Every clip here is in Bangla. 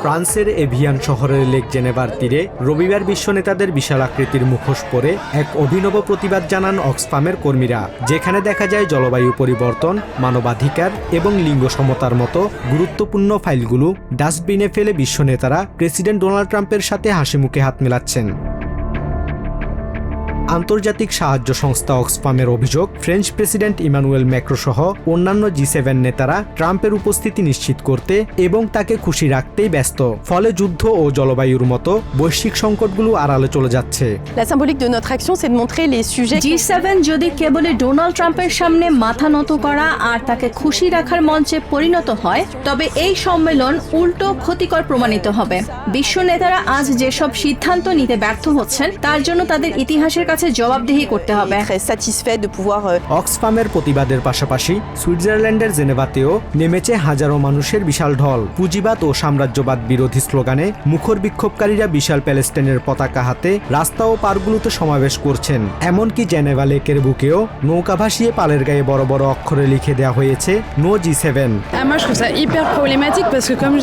ফ্রান্সের এভিয়ান শহরের লেক জেনেভার তীরে রবিবার বিশ্ব নেতাদের বিশাল আকৃতির মুখোশ পরে এক অভিনব প্রতিবাদ জানান অক্সফামের কর্মীরা, যেখানে দেখা যায় জলবায়ু পরিবর্তন, মানবাধিকার এবং লিঙ্গ সমতার মতো গুরুত্বপূর্ণ ফাইলগুলো ডাস্টবিনে ফেলে বিশ্ব নেতারা প্রেসিডেন্ট ডোনাল্ড ট্রাম্পের সাথে হাসিমুখে হাত মেলাচ্ছেন। আন্তর্জাতিক সাহায্য সংস্থা অক্সফামের অভিযোগ, ফ্রেঞ্চ প্রেসিডেন্ট ইমানুয়েল ম্যাক্রো সহ অন্যান্য G7 নেতারা ট্রাম্পের উপস্থিতি নিশ্চিত করতে এবং তাকে খুশি রাখতেই ব্যস্ত। ফলে যুদ্ধ ও জলবায়ুর মতো বৈশ্বিক সংকটগুলো আড়ালে চলে যাচ্ছে। La symbolique de notre action, c'est de montrer les sujets. G7 যদি কেবল ডোনাল্ড ট্রাম্পের সামনে মাথা নত করা আর তাকে খুশি রাখার মঞ্চে পরিণত হয়, তবে এই সম্মেলন উল্টো ক্ষতিকর প্রমাণিত হবে। বিশ্ব নেতারা আজ যেসব সিদ্ধান্ত নিতে ব্যর্থ হচ্ছেন, তার জন্য তাদের ইতিহাসের কাছে জবাবদিহি করতে হবে। Satisfait de pouvoir অক্সফামের প্রতিবাদের পাশাপাশি সুইজারল্যান্ডের জেনেভাতেও নেমেছে হাজারো মানুষের বিশাল ঢল। পুঁজিবাদ ও সাম্রাজ্যবাদ বিরোধী স্লোগানে মুখর বিক্ষোভকারীরা বিশাল প্যালেস্টাইনের পতাকা হাতে রাস্তা ও পার্কগুলোতে সমাবেশ করছেন। এমনকি জেনেভা লেকের বুকেও নৌকা ভাসিয়ে পালের গায়ে বড় বড় অক্ষরে লিখে দেওয়া হয়েছে নো G7।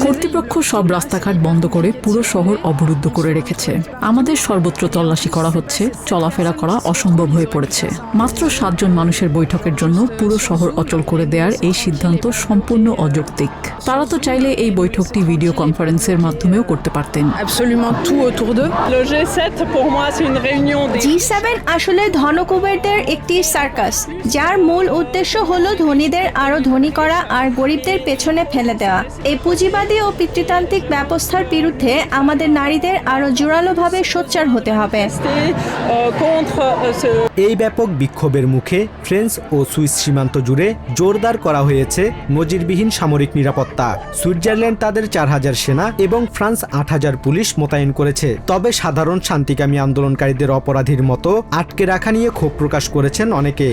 কর্তৃপক্ষ সব রাস্তাঘাট বন্ধ করে পুরো শহর অবরুদ্ধ করে রেখেছে। আমাদের সর্বত্র তল্লাশি করা হচ্ছে, চলাফেরা করা অসম্ভব হয়ে পড়েছে। মাত্র 7 জন মানুষের বৈঠকের জন্য পুরো শহর অচল করে দেওয়ার এই সিদ্ধান্ত সম্পূর্ণ অযৌক্তিক। তারা তো চাইলে এই বৈঠকটি ভিডিও কনফারেন্সের মাধ্যমেও করতে পারতেন। G7 আসলে ধনকুবেরদের একটি সার্কাস, যার মূল উদ্দেশ্য হলো ধনীদের আরো ধনী করা আর গরিবদের পেছনে ফেলে দেওয়া। এই পুঁজিবাদী ও পিতৃতান্ত্রিক ব্যবস্থার বিরুদ্ধে আমাদের নারীদের আরো জোরালোভাবে সোচ্চার হতে হবে। এই ব্যাপক বিক্ষোভের মুখে ফ্রেঞ্চ ও সুইস সীমান্ত জুড়ে জোরদার করা হয়েছে নজিরবিহীন সামরিক নিরাপত্তা। সুইজারল্যান্ড তাদের 4000 সেনা এবং ফ্রান্স 8000 পুলিশ মোতায়েন করেছে। তবে সাধারণ শান্তিকামী আন্দোলনকারীদের অপরাধীর মতো আটকে রাখা নিয়ে ক্ষোভ প্রকাশ করেছেন অনেকে।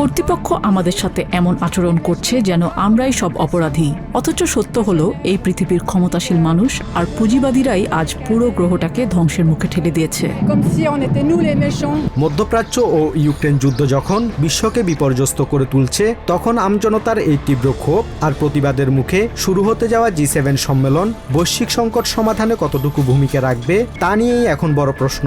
কর্তৃপক্ষ আমাদের সাথে এমন আচরণ করছে যেন আমরাই সব অপরাধী। অথচ সত্য হলো এই পৃথিবীর ক্ষমতাশীল মানুষ আর পুঁজিবাদীরাই আজ পুরো গ্রহটাকে ধ্বংসের মুখে ঠেলে দিয়েছে। মধ্যপ্রাচ্য ও ইউক্রেন যুদ্ধ যখন বিশ্বকে বিপর্যস্ত করে তুলছে, তখন আমজনতার এই তীব্র ক্ষোভ আর প্রতিবাদের মুখে শুরু হতে যাওয়া G7 সম্মেলন বৈশ্বিক সংকট সমাধানে কতটুকু ভূমিকা রাখবে তা নিয়েই এখন বড় প্রশ্ন।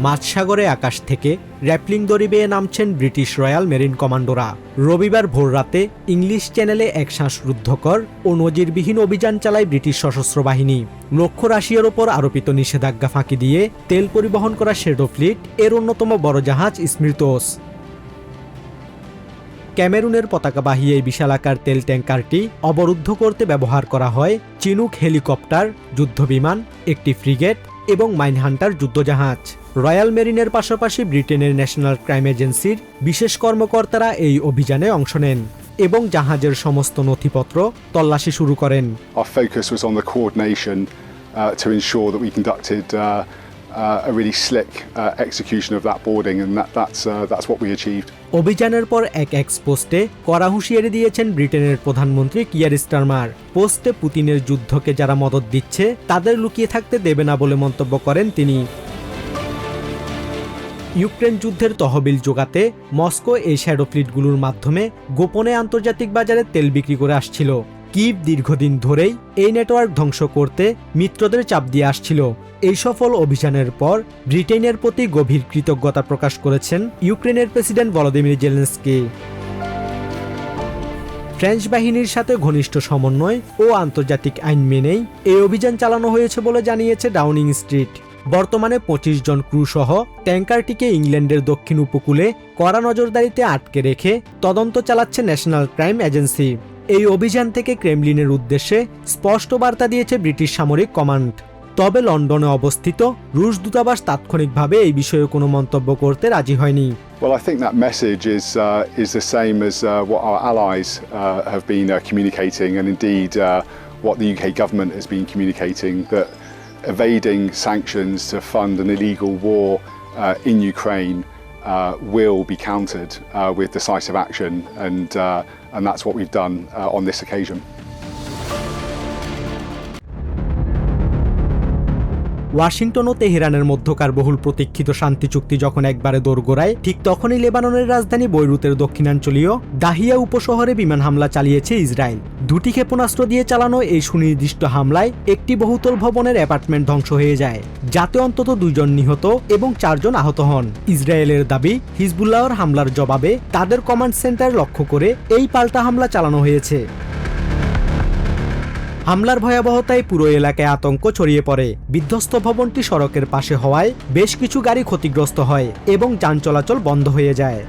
মাঝসাগরে আকাশ থেকে র্যাপলিং দড়ি বেয়ে নামছেন ব্রিটিশ রয়্যাল মেরিন কমান্ডোরা। রবিবার ভোররাতে ইংলিশ চ্যানেলে এক শ্বাসরুদ্ধকর ও নজিরবিহীন অভিযান চালায় ব্রিটিশ সশস্ত্র বাহিনী। লক্ষ্য রাশিয়ার ওপর আরোপিত নিষেধাজ্ঞা ফাঁকি দিয়ে তেল পরিবহন করা শ্যাডো ফ্লিট এর অন্যতম বড় জাহাজ স্মির্তোস। ক্যামেরুনের পতাকাবাহী এই বিশালাকার তেল ট্যাঙ্কারটি অবরুদ্ধ করতে ব্যবহার করা হয় চিনুক হেলিকপ্টার, যুদ্ধবিমান, একটি ফ্রিগেট এবং মাইনহান্টার যুদ্ধজাহাজ। রয়্যাল মেরিনের পাশাপাশি ব্রিটেনের ন্যাশনাল ক্রাইম এজেন্সির বিশেষ কর্মকর্তারা এই অভিযানে অংশ নেন এবং জাহাজের সমস্ত নথিপত্র তল্লাশি শুরু করেন। Our focus was on the coordination to ensure that we conducted a really slick execution of that boarding, and that's what we achieved. অভিযানের পর এক পোস্টে কড়া হুঁশিয়ারি দিয়েছেন ব্রিটেনের প্রধানমন্ত্রী কিয়ার স্টারমার। পোস্টে পুতিনের যুদ্ধকে যারা মদদ দিচ্ছে তাদের লুকিয়ে থাকতে দেবে না বলে মন্তব্য করেন তিনি। ইউক্রেন যুদ্ধের তহবিল জোগাতে মস্কো এই শ্যাডো ফ্লিটগুলোর মাধ্যমে গোপনে আন্তর্জাতিক বাজারে তেল বিক্রি করে আসছিল। কিভ দীর্ঘদিন ধরেই এই নেটওয়ার্ক ধ্বংস করতে মিত্রদের চাপ দিয়ে আসছিল। এই সফল অভিযানের পর ব্রিটেনের প্রতি গভীর কৃতজ্ঞতা প্রকাশ করেছেন ইউক্রেনের প্রেসিডেন্ট ভলোদিমির জেলেনস্কি। ফ্রেঞ্চ বাহিনীর সাথে ঘনিষ্ঠ সমন্বয় ও আন্তর্জাতিক আইন মেনেই এই অভিযান চালানো হয়েছে বলে জানিয়েছে ডাউনিং স্ট্রিট। বর্তমানে 25 জন ক্রু সহ ট্যাঙ্কারটিকে ইংল্যান্ডের দক্ষিণ উপকূলে কড়া নজরদারিতে আটকে রেখে তদন্ত চালাচ্ছে ন্যাশনাল ক্রাইম এজেন্সি। এই অভিযান থেকে ক্রেমলিনের উদ্দেশ্যে স্পষ্ট বার্তা দিয়েছে ব্রিটিশ সামরিক কমান্ড। তবে লন্ডনে অবস্থিত রুশ দূতাবাস তাৎক্ষণিকভাবে এই বিষয়ে কোনো মন্তব্য করতে রাজি হয়নি। Well, I think that message is the same as what our allies have been communicating, and indeed what the UK government has been communicating, that evading sanctions to fund an illegal war in Ukraine will be countered with decisive action, and that's what we've done on this occasion. Washington ও তেহরানের মধ্যকার বহুল প্রতীক্ষিত শান্তি চুক্তি যখন একবারে দোরগোড়ায়, ঠিক তখনই লেবাননের রাজধানী বৈরুতের দক্ষিণাঞ্চলীয় দাহিয়া উপশহরে বিমান হামলা চালিয়েছে ইসরায়েল। দুটি ক্ষেপণাস্ত্র দিয়ে চালানো এই সুনির্দিষ্ট হামলায় একটি বহুতল ভবনের অ্যাপার্টমেন্ট ধ্বংস হয়ে যায়, যাতে অন্তত 2 জন নিহত এবং 4 জন আহত হন। ইসরায়েলের দাবি, হিজবুল্লাহর হামলার জবাবে তাদের কমান্ড সেন্টার লক্ষ্য করে এই পাল্টা হামলা চালানো হয়েছে। হামলার ভয়াবহতায় পুরো এলাকায় আতঙ্ক ছড়িয়ে পড়ে। বিধ্বস্ত ভবনটি সড়কের পাশে হওয়ায় বেশ কিছু গাড়ি ক্ষতিগ্রস্ত হয় এবং যান চলাচল বন্ধ হয়ে যায়।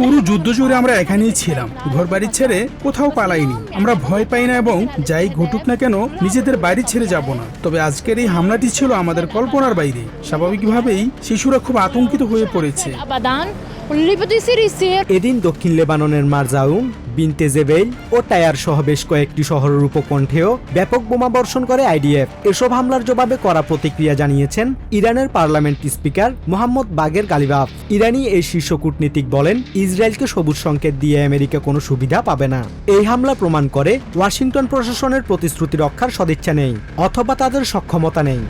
পুরো যুদ্ধ জুড়ে আমরা এখানেই ছিলাম, ঘর বাড়ি ছেড়ে কোথাও পালাইনি। আমরা ভয় পাই না এবং যাই ঘটুক না কেন নিজেদের বাড়ি ছেড়ে যাব না। তবে আজকের এই হামলাটি ছিল আমাদের কল্পনার বাইরে। স্বাভাবিকভাবেই শিশুরা খুব আতঙ্কিত হয়ে পড়েছে। এদিন দক্ষিণ লেবাননের মারজাউন, বিনতে জেবেইল ও টায়ার সহ বেশ কয়েকটি শহরের উপকণ্ঠেও ব্যাপক বোমাবর্ষণ করে আইডিএফ। এসব হামলার জবাবে কড়া প্রতিক্রিয়া জানিয়েছেন ইরানের পার্লামেন্ট স্পিকার মোহাম্মদ বাগের গালিবাফ। ইরানি এই শীর্ষ কূটনীতিক বলেন, ইসরায়েলকে সবুজ সংকেত দিয়ে আমেরিকা কোনো সুবিধা পাবে না। এই হামলা প্রমাণ করে ওয়াশিংটন প্রশাসনের প্রতিশ্রুতি রক্ষার সদিচ্ছা নেই অথবা তাদের সক্ষমতা নেই।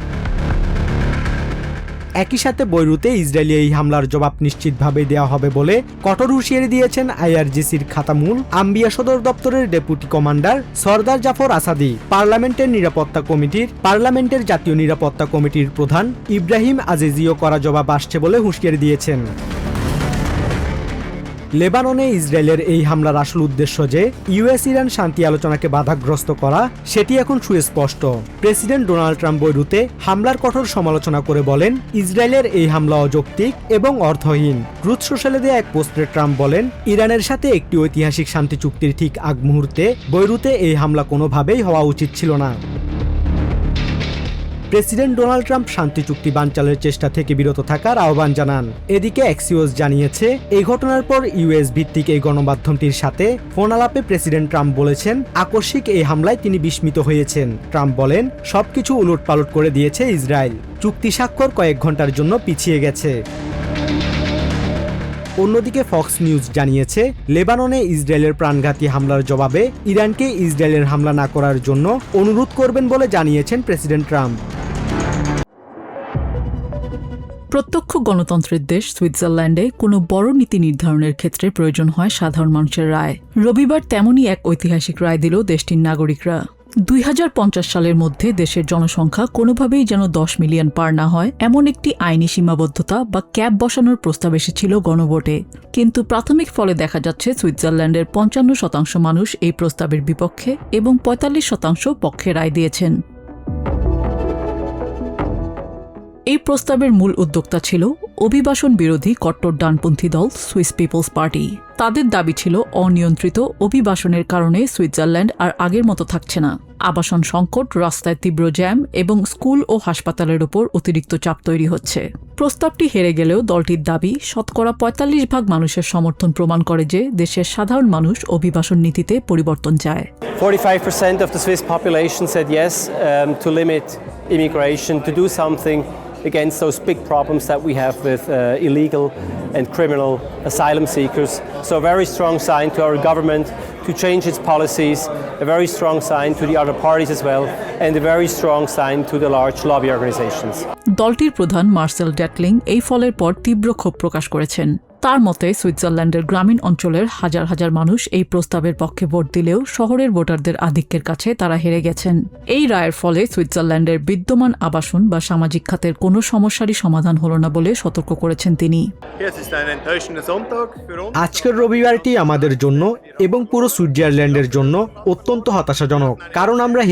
একই সাথে বৈরুতে ইসরায়েলি এই হামলার জবাব নিশ্চিতভাবে দেওয়া হবে বলে কঠোর হুঁশিয়ারি দিয়েছেন আইআরজিসির খাতামুল আম্বিয়া সদর দপ্তরের ডেপুটি কমান্ডার সরদার জাফর আসাদি। পার্লামেন্টের জাতীয় নিরাপত্তা কমিটির প্রধান ইব্রাহিম আজিজিও করা জবাব আসছে বলে হুঁশিয়ারি দিয়েছেন। লেবাননে ইসরায়েলের এই হামলার আসল উদ্দেশ্য যে ইউএস ইরান শান্তি আলোচনাকে বাধাগ্রস্ত করা, সেটি এখন সুস্পষ্ট। প্রেসিডেন্ট ডোনাল্ড ট্রাম্প বৈরুতে হামলার কঠোর সমালোচনা করে বলেন, ইসরায়েলের এই হামলা অযৌক্তিক এবং অর্থহীন। ট্রুথ সোশ্যালে দেয়া এক পোস্টে ট্রাম্প বলেন, ইরানের সাথে একটি ঐতিহাসিক শান্তি চুক্তির ঠিক আগ মুহূর্তে বৈরুতে এই হামলা কোনোভাবেই হওয়া উচিত ছিল না। প্রেসিডেন্ট ডোনাল্ড ট্রাম্প শান্তি চুক্তি বানচালের চেষ্টা থেকে বিরত থাকার আহ্বান জানান। এদিকে অ্যাক্সিওস জানিয়েছে, এই ঘটনার পর ইউএস ভিত্তিক এই গণমাধ্যমটির সাথে ফোন আলাপে প্রেসিডেন্ট ট্রাম্প বলেছেন, আকস্মিক এই হামলায় তিনি বিস্মিত হয়েছেন। ট্রাম্প বলেন, সবকিছু উলটপালট করে দিয়েছে ইসরায়েল। চুক্তি স্বাক্ষর কয়েক ঘন্টার জন্য পিছিয়ে গেছে। অন্যদিকে ফক্স নিউজ জানিয়েছে, লেবাননে ইসরায়েলের প্রাণঘাতী হামলার জবাবে ইরানকে ইসরায়েলের হামলা না করার জন্য অনুরোধ করবেন বলে জানিয়েছেন প্রেসিডেন্ট ট্রাম্প। প্রত্যক্ষ গণতন্ত্রের দেশ সুইজারল্যান্ডে কোনো বড় নীতি নির্ধারণের ক্ষেত্রে প্রয়োজন হয় সাধারণ মানুষের রায়। রবিবার তেমনই এক ঐতিহাসিক রায় দিল দেশটির নাগরিকরা। 2050 সালের মধ্যে দেশের জনসংখ্যা কোনোভাবেই যেন 10 মিলিয়ন পার না হয়, এমন একটি আইনি সীমাবদ্ধতা বা ক্যাপ বসানোর প্রস্তাব এসেছিল গণভোটে। কিন্তু প্রাথমিক ফলে দেখা যাচ্ছে সুইজারল্যান্ডের 55% মানুষ এই প্রস্তাবের বিপক্ষে এবং 45% পক্ষে রায় দিয়েছেন। এই প্রস্তাবের মূল উদ্যোক্তা ছিল অভিবাসন বিরোধী কট্টর ডানপন্থী দল সুইস পিপলস পার্টি। তাদের দাবি ছিল, অনিয়ন্ত্রিত অভিবাসনের কারণে সুইজারল্যান্ড আর আগের মতো থাকছে না। আবাসন সংকট, রাস্তায় তীব্র জ্যাম এবং স্কুল ও হাসপাতালের ওপর অতিরিক্ত চাপ তৈরি হচ্ছে। প্রস্তাবটি হেরে গেলেও দলটির দাবি, শতকরা 45% মানুষের সমর্থন প্রমাণ করে যে দেশের সাধারণ মানুষ অভিবাসন নীতিতে পরিবর্তন চায়। 45% of the Swiss population said yes to limit immigration, to do something against those big problems that we have with illegal and criminal asylum seekers. So a very strong sign to our government to change its policies, a very strong sign to the other parties as well, and a very strong sign to the large lobby organizations. দলটির প্রধান মার্সেল ড্যাটলিং এই ফলের পর তীব্র ক্ষোভ প্রকাশ করেছেন। তার মতে, সুইজারল্যান্ডের গ্রামীণ অঞ্চলের হাজার হাজার মানুষ এই প্রস্তাবের পক্ষে ভোট দিলেও শহরের ভোটারদের আধিক্যের কাছে তারা হেরে গেছেন। এই রায়ের ফলে সুইজারল্যান্ডের বিদ্যমান আবাসন বা সামাজিক খাতের কোনো সমস্যারই সমাধান হলো না বলে সতর্ক করেছেন তিনি। আজকের রবিবারটি আমাদের জন্য এবং পুরো সুইজারল্যান্ডের জন্য অত্যন্ত হতাশাজনক, কারণ আমরা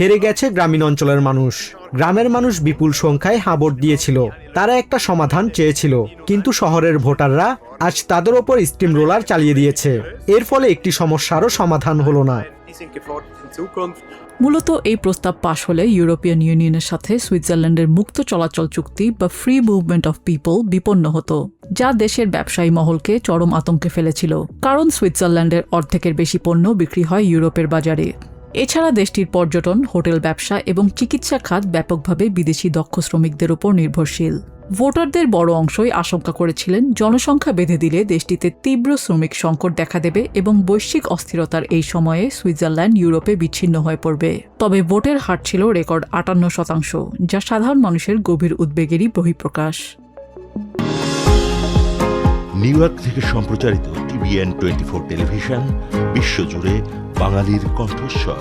হেরে গেছে গ্রামীণ অঞ্চলের মানুষ। গ্রামের মানুষ বিপুল সংখ্যায় হ্যাঁ ভোট দিয়েছিল, তারা একটা সমাধান চেয়েছিল, কিন্তু শহরের ভোটাররা আজ তাদের ওপর স্টিম রোলার চালিয়ে দিয়েছে। এর ফলে একটি সমস্যারও সমাধান হলো না। মূলত এই প্রস্তাব পাশ হলে ইউরোপিয়ান ইউনিয়নের সাথে সুইজারল্যান্ডের মুক্ত চলাচল চুক্তি বা ফ্রি মুভমেন্ট অফ পিপল বিপন্ন হতো, যা দেশের ব্যবসায়ী মহলকে চরম আতঙ্কে ফেলেছিল। কারণ সুইজারল্যান্ডের অর্ধেকের বেশি পণ্য বিক্রি হয় ইউরোপের বাজারে। এছাড়া দেশটির পর্যটন, হোটেল ব্যবসা এবং চিকিৎসা খাত ব্যাপকভাবে বিদেশি দক্ষ শ্রমিকদের উপর নির্ভরশীল। ভোটারদের বড় অংশই আশঙ্কা করেছিলেন জনসংখ্যা বেঁধে দিলে দেশটিতে তীব্র শ্রমিক সংকট দেখা দেবে এবং বৈশ্বিক অস্থিরতার এই সময়ে সুইজারল্যান্ড ইউরোপে বিচ্ছিন্ন হয়ে পড়বে। তবে ভোটের হার ছিল রেকর্ড 58%, যা সাধারণ মানুষের গভীর উদ্বেগেরই বহিঃপ্রকাশ। নিউ ইয়র্ক থেকে সম্প্রচারিত TVN 24 টেলিভিশন বিশ্বজুড়ে বাঙালির কণ্ঠস্বর।